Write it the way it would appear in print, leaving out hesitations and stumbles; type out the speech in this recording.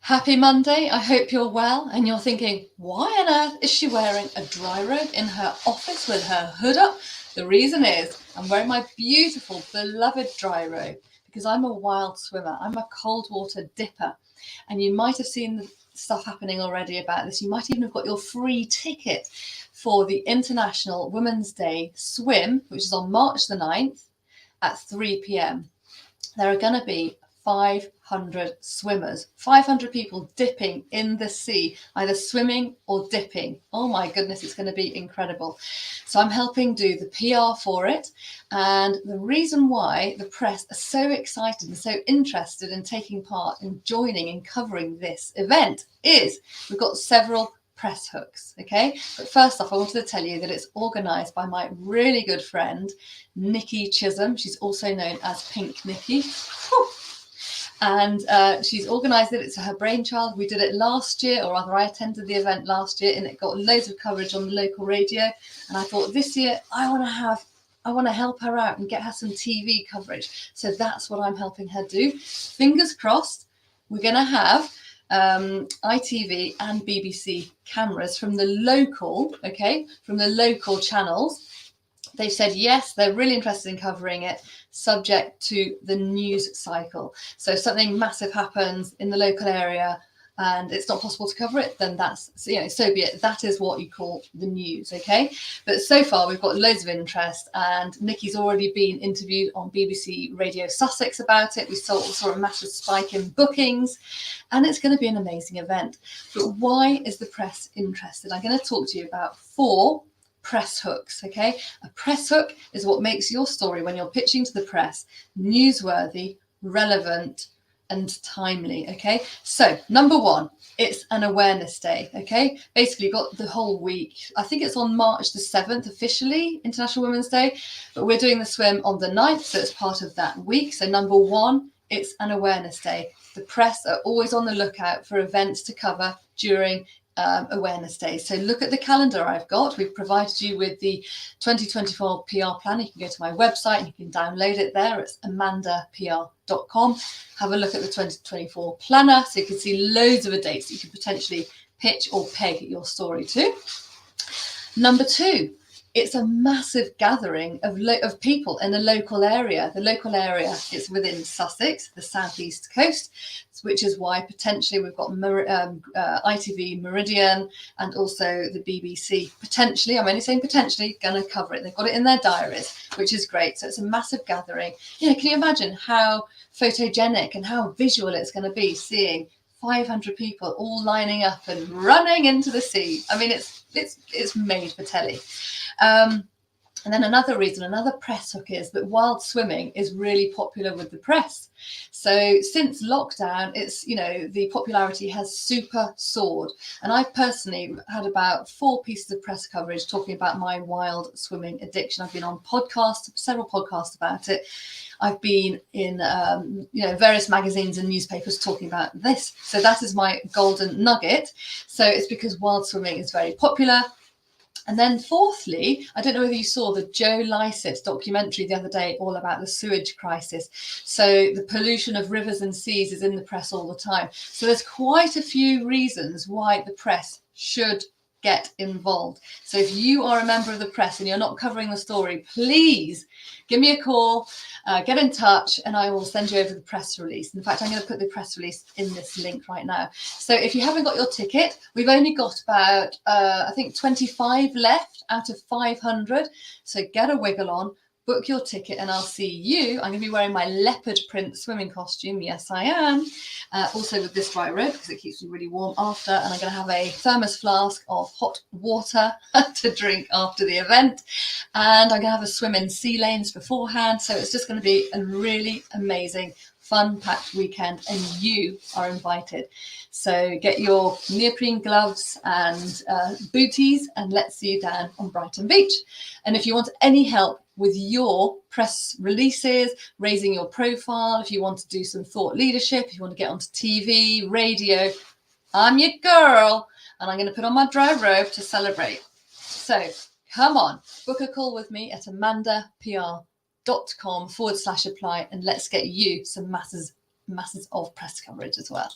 Happy Monday. I hope you're well and you're thinking, why on earth is she wearing a dry robe in her office with her hood up? The reason is I'm wearing my beautiful, beloved dry robe because I'm a wild swimmer. I'm a cold water dipper. And you might have seen the stuff happening already about this. You might even have got your free ticket for the International Women's Day swim, which is on March the 9th at 3 p.m. There are going to be 500 swimmers, 500 people dipping in the sea, either swimming or dipping. Oh my goodness, it's going to be incredible. So I'm helping do the PR for it. And the reason why the press are so excited and so interested in taking part in joining and covering this event is we've got several press hooks. Okay, but first off, I wanted to tell you that it's organized by my really good friend Nikki Chisholm. She's also known as Pink Nikki. And she's organised it. It's her brainchild. We did it last year, or rather I attended the event last year, and it got loads of coverage on the local radio. And I thought this year I want to help her out and get her some TV coverage. So that's what I'm helping her do. Fingers crossed, we're going to have ITV and BBC cameras from the local channels. They've said yes, they're really interested in covering it, subject to the news cycle. So if something massive happens in the local area and it's not possible to cover it, then that's, so be it. That is what you call the news, okay? But so far we've got loads of interest, and Nikki's already been interviewed on BBC Radio Sussex about it. We saw a massive spike in bookings, and it's going to be an amazing event. But why is the press interested? I'm going to talk to you about 4 press hooks. Okay, a press hook is what makes your story when you're pitching to the press newsworthy, relevant, and timely. Okay, so number 1, it's an awareness day. Okay, basically you've got the whole week. I think it's on March the 7th officially, International Women's Day, but we're doing the swim on the 9th, so it's part of that week. So number 1, it's an awareness day. The press are always on the lookout for events to cover during awareness days. So look at the calendar I've got. We've provided you with the 2024 PR plan. You can go to my website and you can download it there. It's amandapr.com. Have a look at the 2024 planner so you can see loads of dates that you could potentially pitch or peg your story to. Number 2, it's a massive gathering of people in the local area. The local area is within Sussex, the southeast coast, which is why potentially we've got ITV Meridian and also the BBC. Potentially, I'm only saying potentially, going to cover it. They've got it in their diaries, which is great. So it's a massive gathering. Can you imagine how photogenic and how visual it's going to be seeing 500 people all lining up and running into the sea? I mean, it's made for telly. And then another press hook is that wild swimming is really popular with the press. So since lockdown, it's, the popularity has super soared. And I've personally had about 4 pieces of press coverage talking about my wild swimming addiction. I've been on several podcasts about it. I've been in, various magazines and newspapers talking about this. So that is my golden nugget. So it's because wild swimming is very popular. And then fourthly, I don't know whether you saw the Joe Lycett documentary the other day all about the sewage crisis. So the pollution of rivers and seas is in the press all the time. So there's quite a few reasons why the press should get involved. So if you are a member of the press and you're not covering the story, please give me a call, get in touch, and I will send you over the press release. In fact, I'm going to put the press release in this link right now. So if you haven't got your ticket, we've only got about, 25 left out of 500. So get a wiggle on, book your ticket, and I'll see you. I'm going to be wearing my leopard print swimming costume. Yes, I am. Also with this dry robe because it keeps me really warm after. And I'm going to have a thermos flask of hot water to drink after the event. And I'm going to have a swim in sea lanes beforehand. So it's just going to be a really amazing, fun-packed weekend, and you are invited. So get your neoprene gloves and booties, and let's see you down on Brighton Beach. And if you want any help with your press releases, raising your profile, if you want to do some thought leadership, if you want to get onto TV, radio, I'm your girl, and I'm going to put on my dry robe to celebrate. So come on, book a call with me at amandapr.com/apply, and let's get you some masses of press coverage as well.